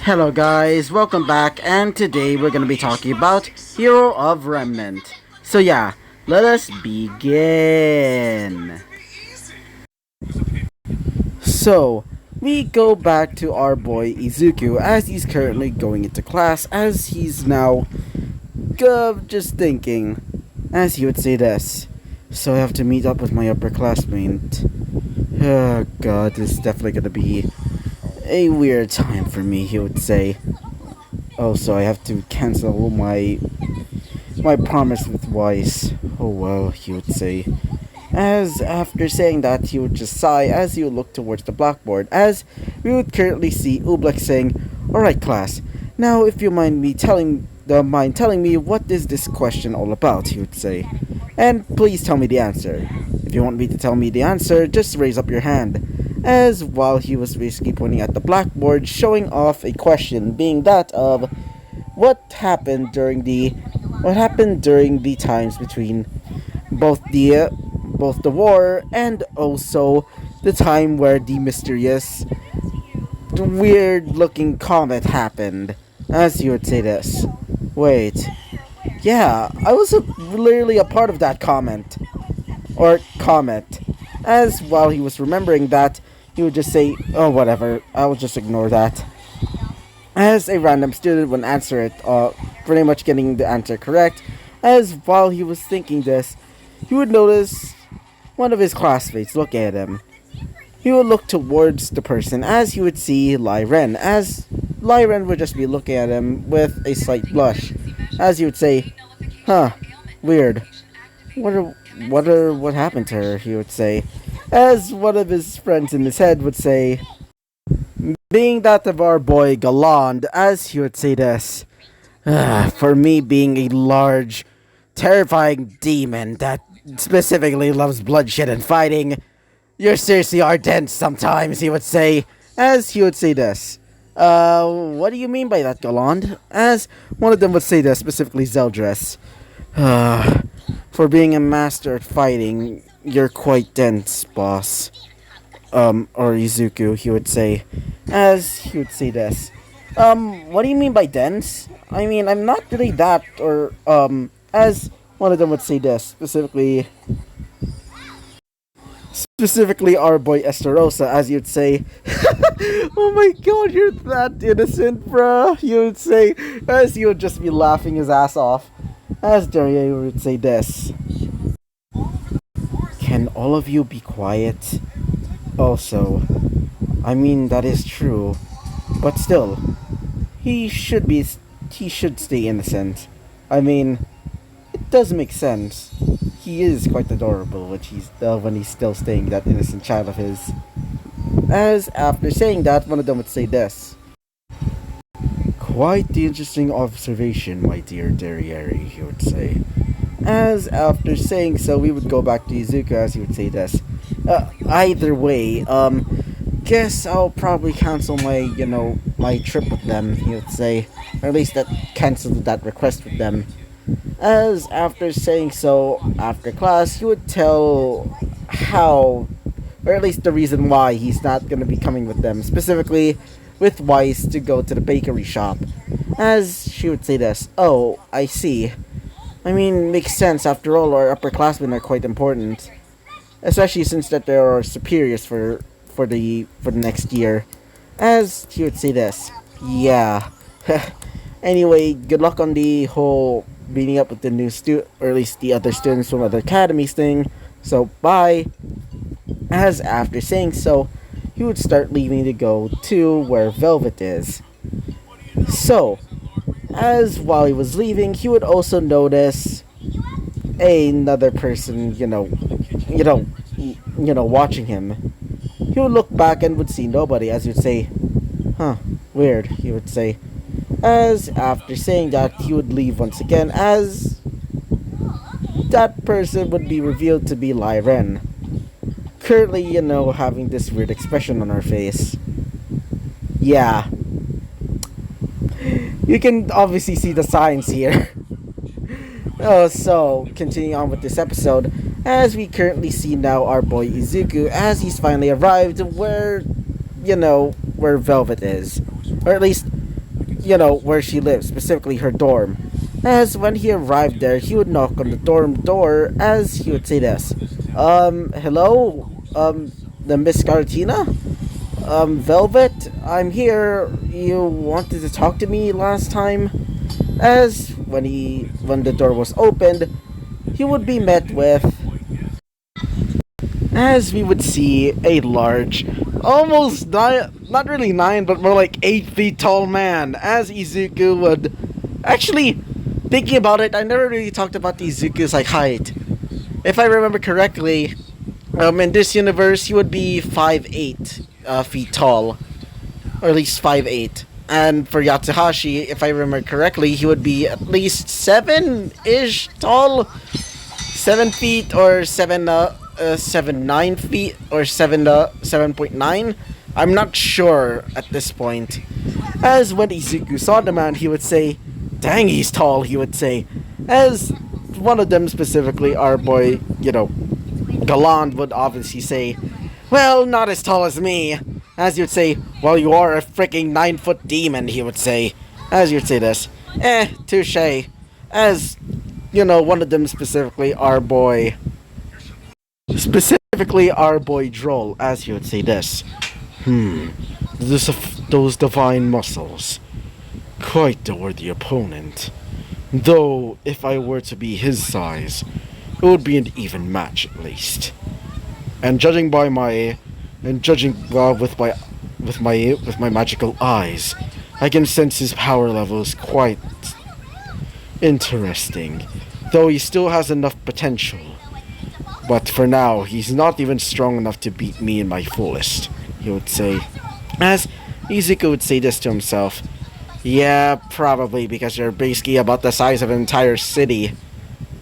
Hello guys, welcome back, and today we're gonna be talking about Hero of Remnant. So yeah, let us begin. So, we go back to our boy Izuku as he's currently going into class, as he's now just thinking, as he would say this. So I have to meet up with my upperclassmate. Oh god, this is definitely gonna be a weird time for me, he would say. Also, I have to cancel my promise with Weiss. Oh well, he would say. As after saying that, he would just sigh as he would look towards the blackboard, as we would currently see Oobleck saying, "Alright class, now if you mind telling me what is this question all about," he would say. "And please tell me the answer. If you want me to tell me the answer, just raise up your hand." As while he was basically pointing at the blackboard, showing off a question, being that of what happened during the times between both the war and also the time where the mysterious weird looking comet happened. As you would say this. Wait. Yeah, I was literally a part of that comet. As while he was remembering that, he would just say, "Oh, whatever, I will just ignore that." As a random student would answer it, pretty much getting the answer correct. As while he was thinking this, he would notice one of his classmates look at him. He would look towards the person as he would see Lyren, as Lyren would just be looking at him with a slight blush, as he would say, "Huh, weird. What happened to her?" he would say, as one of his friends in his head would say, being that of our boy Galand, as he would say this, "For me being a large, terrifying demon that specifically loves bloodshed and fighting, you're seriously are dense sometimes," he would say, as he would say this. What do you mean by that, Galand?" As one of them would say this, specifically Zeldris. For being a master at fighting, you're quite dense, boss." Or Izuku, he would say, as he would say this. What do you mean by dense? I mean, I'm not really that, or, as one of them would say this, specifically our boy Esterosa, as you'd say, "Oh my god, you're that innocent, bruh," he would say, as he would just be laughing his ass off, as Daria would say this. "Can all of you be quiet? Also, I mean, that is true, but still, he should stay innocent. I mean, it does make sense. He is quite adorable when he's still staying that innocent child of his." As after saying that, one of them would say this. "Quite the interesting observation, my dear Derriere," he would say. As after saying so, we would go back to Izuku as he would say this. Either way, guess I'll probably cancel my trip with them," he would say. Or at least cancel that request with them. As after saying so, after class, he would tell how, or at least the reason why he's not going to be coming with them, specifically with Weiss to go to the bakery shop. As she would say this. "Oh, I see. I mean, makes sense. After all, our upperclassmen are quite important, especially since that there are superiors for the next year." As she would say this. "Yeah. Anyway, good luck on the whole meeting up with the new or at least the other students from other academies thing. So bye." As after saying so, he would start leaving to go to where Velvet is. So, as while he was leaving, he would also notice another person, watching him. He would look back and would see nobody, as he would say, "Huh, weird," he would say. As after saying that, he would leave once again, as that person would be revealed to be Lyren. Currently, having this weird expression on her face. Yeah. You can obviously see the signs here. So, continuing on with this episode, as we currently see now our boy Izuku, as he's finally arrived where Velvet is. Or at least where she lives, specifically her dorm. As when he arrived there, he would knock on the dorm door as he would say this. Hello? The Miss Garatina? Velvet, I'm here. You wanted to talk to me last time? As when the door was opened, he would be met with, as we would see, a large, almost not really 9, but more like 8 feet tall man. As Izuku would, actually, thinking about it, I never really talked about Izuku's like height. If I remember correctly, in this universe, he would be 5'8" feet tall, or at least 5'8". And for Yatsuhashi, if I remember correctly, he would be at least 7-ish tall, 7 feet or 7'9" or 7.9". I'm not sure at this point. As when Izuku saw the man, he would say, "Dang, he's tall," he would say. As one of them specifically, our boy, Galand would obviously say, "Well, not as tall as me." As you'd say, "Well, you are a freaking 9-foot demon," he would say. As you'd say this. Touche. As, one of them specifically, our boy Droll, as he would say this. Those divine muscles. Quite the worthy opponent. Though, if I were to be his size, it would be an even match at least. And judging with my magical eyes, I can sense his power levels quite interesting. Though he still has enough potential. But for now, he's not even strong enough to beat me in my fullest," he would say. As Izuku would say this to himself. Yeah, probably, because you're basically about the size of an entire city.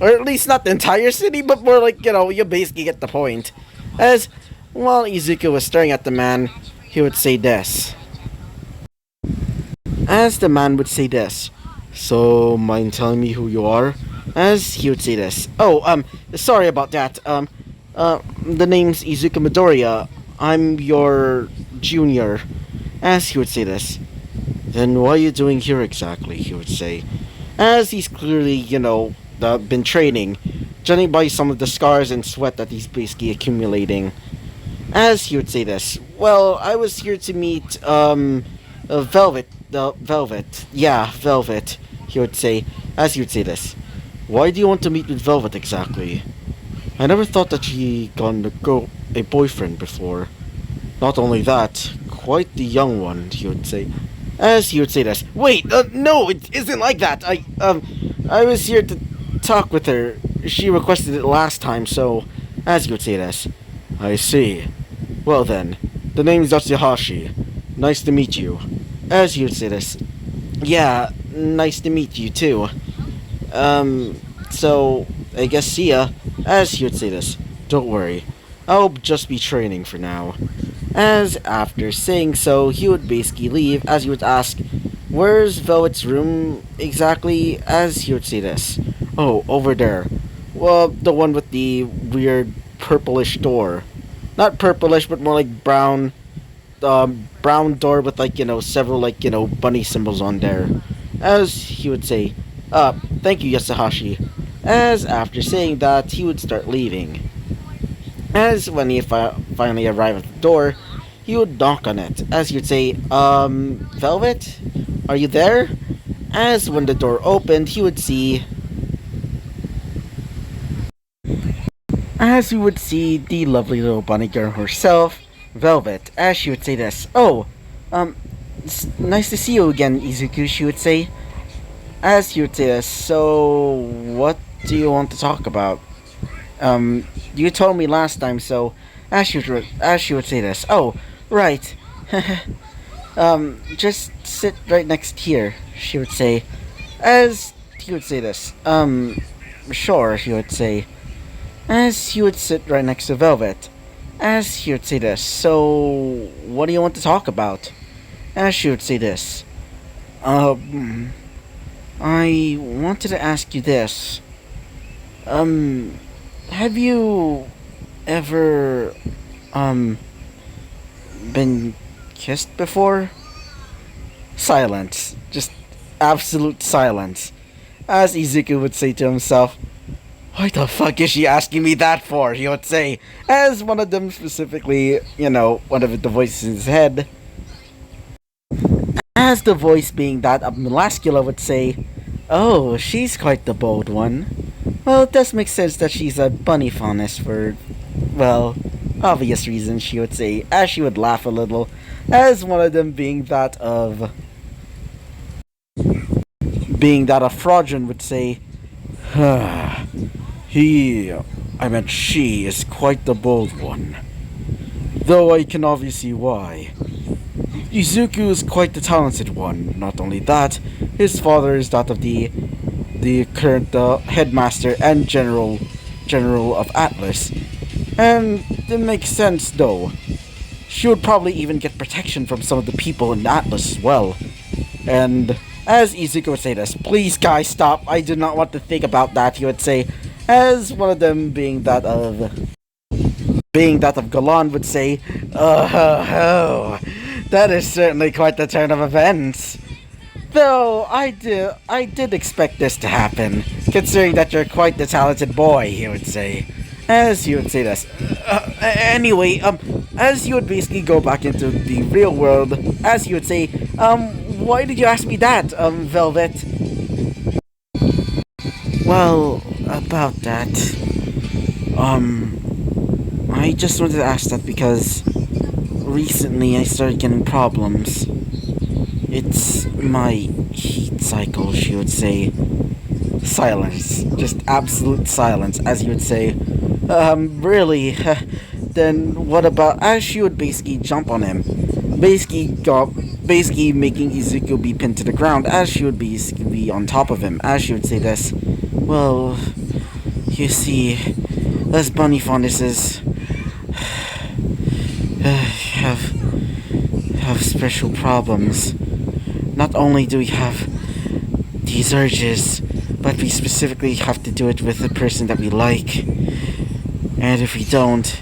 Or at least not the entire city, but more like, you basically get the point. As while Izuku was staring at the man, he would say this. As the man would say this. "So, mind telling me who you are?" As he would say this. "Oh, sorry about that. The name's Izuku Midoriya. I'm your junior." As he would say this. "Then what are you doing here exactly?" he would say. As he's clearly, been training, judging by some of the scars and sweat that he's basically accumulating. As he would say this. "Well, I was here to meet, Velvet. Velvet. Yeah, Velvet," he would say. As he would say this. "Why do you want to meet with Velvet exactly? I never thought that she got a boyfriend before. Not only that, quite the young one," he would say. As he would say this. "Wait, no, it isn't like that. I was here to talk with her. She requested it last time, so..." As he would say this. "I see. Well then, the name's Yatsuhashi. Nice to meet you." As he would say this. "Yeah, nice to meet you too. So, I guess see ya." As he would say this. "Don't worry, I'll just be training for now." As after saying so, he would basically leave, as he would ask, "Where's Velvet's room exactly?" As he would say this. "Oh, over there. Well, the one with the weird purplish door. Not purplish, but more like brown door with several bunny symbols on there." As he would say, "Thank you, Yasuhashi." As after saying that, he would start leaving. As when he finally arrived at the door, he would knock on it. As he would say, "Velvet? Are you there?" As when the door opened, he would see... As we would see the lovely little bunny girl herself, Velvet, as she would say this. "Oh, it's nice to see you again, Izuku," she would say. As he would say this. "So, what do you want to talk about?" You told me last time, so..." As she would say this. "Oh, right. Just sit right next here," she would say. As he would say this. Sure," he would say. As he would sit right next to Velvet. As he would say this. "So, what do you want to talk about?" As she would say this. I wanted to ask you this. Have you ever, been kissed before?" Silence. Just absolute silence. As Izuku would say to himself, "Why the fuck is she asking me that for?" He would say, as one of them specifically, one of the voices in his head, as the voice being that of Melascula would say, "Oh, she's quite the bold one. Well, it does make sense that she's a bunny fondness for, well, obvious reasons," she would say, as she would laugh a little, as one of them being that of Fraudron would say, she is quite the bold one. Though I can obviously see why. Izuku is quite the talented one. Not only that, his father is that of the current headmaster and general of Atlas. And it makes sense though. She would probably even get protection from some of the people in Atlas as well. And as Izuku would say this, "Please guys stop, I do not want to think about that," he would say, as one of them being that of Galan would say, "Oh, that is certainly quite the turn of events. Though I did expect this to happen, considering that you're quite the talented boy," he would say, as he would say this. Anyway, as you would basically go back into the real world, as you would say, "Why did you ask me that, Velvet?" "Well, about that, I just wanted to ask that because recently I started getting problems. It's my heat cycle," she would say. Silence. Just absolute silence, as you would say, "Really? Then what about," as she would basically jump on him, basically making Izuku be pinned to the ground, as she would basically be on top of him, as she would say this, "Well, you see, us bunny fondnesses have special problems. Not only do we have these urges, but we specifically have to do it with the person that we like. And if we don't,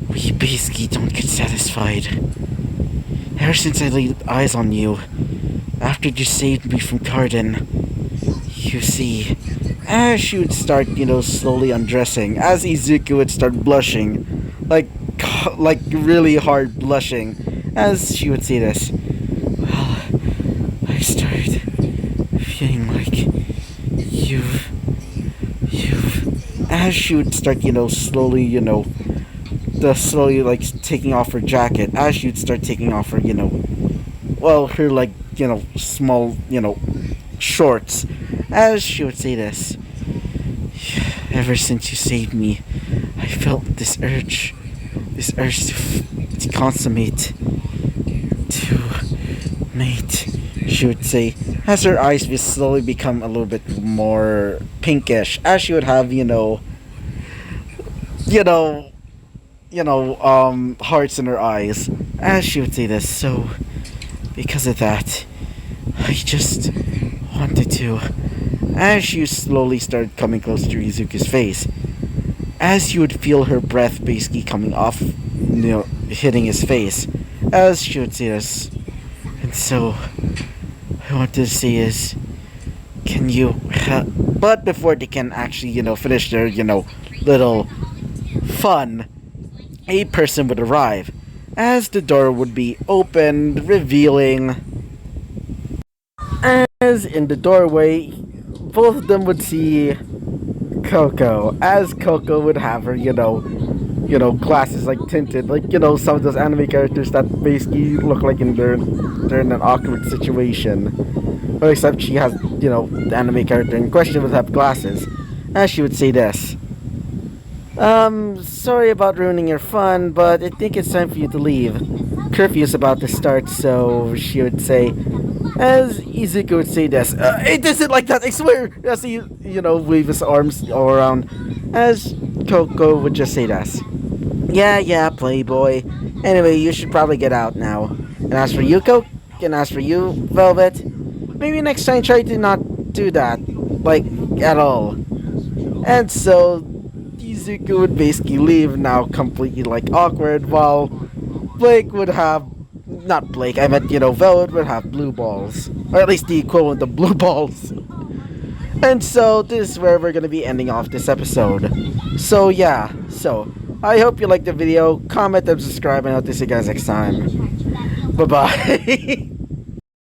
we basically don't get satisfied. Ever since I laid eyes on you, after you saved me from Cardin, you see," as she would start, slowly undressing, as Izuku would start blushing, like really hard blushing, as she would say this, "Well, I started feeling like you've," as she would start, slowly like taking off her jacket, as she would start taking off her, her like, small, shorts, as she would say this, "Ever since you saved me, I felt this urge to consummate, to mate," she would say, as her eyes would slowly become a little bit more pinkish, as she would have, hearts in her eyes, as she would say this. "So, because of that, I just wanted to," as she slowly started coming close to Izuku's face, as you would feel her breath basically coming off, hitting his face, as she would say this. "And so, I wanted to say is, can you help?" But before they can actually, finish their, little fun, a person would arrive, as the door would be opened, revealing, as in the doorway, both of them would see Coco, as Coco would have her, glasses like tinted, like, some of those anime characters that basically look like they're in an awkward situation. But except she has, the anime character in question would have glasses, as she would say this. Sorry about ruining your fun, but I think it's time for you to leave. Curfew's about to start," so she would say, as Izuku would say this. "It isn't like that, I swear!" As he, wave his arms all around, as Coco would just say this. Yeah, playboy. Anyway, you should probably get out now. And as for you, Coco, and as for you, Velvet, maybe next time try to not do that, like, at all." And so, Izuku would basically leave, now completely, like, awkward, while Blake would have not Blake, I meant, Velvet would have blue balls. Or at least the equivalent of blue balls. And so, this is where we're gonna be ending off this episode. So, yeah. So, I hope you liked the video. Comment and subscribe, and I'll see you guys next time. Bye-bye.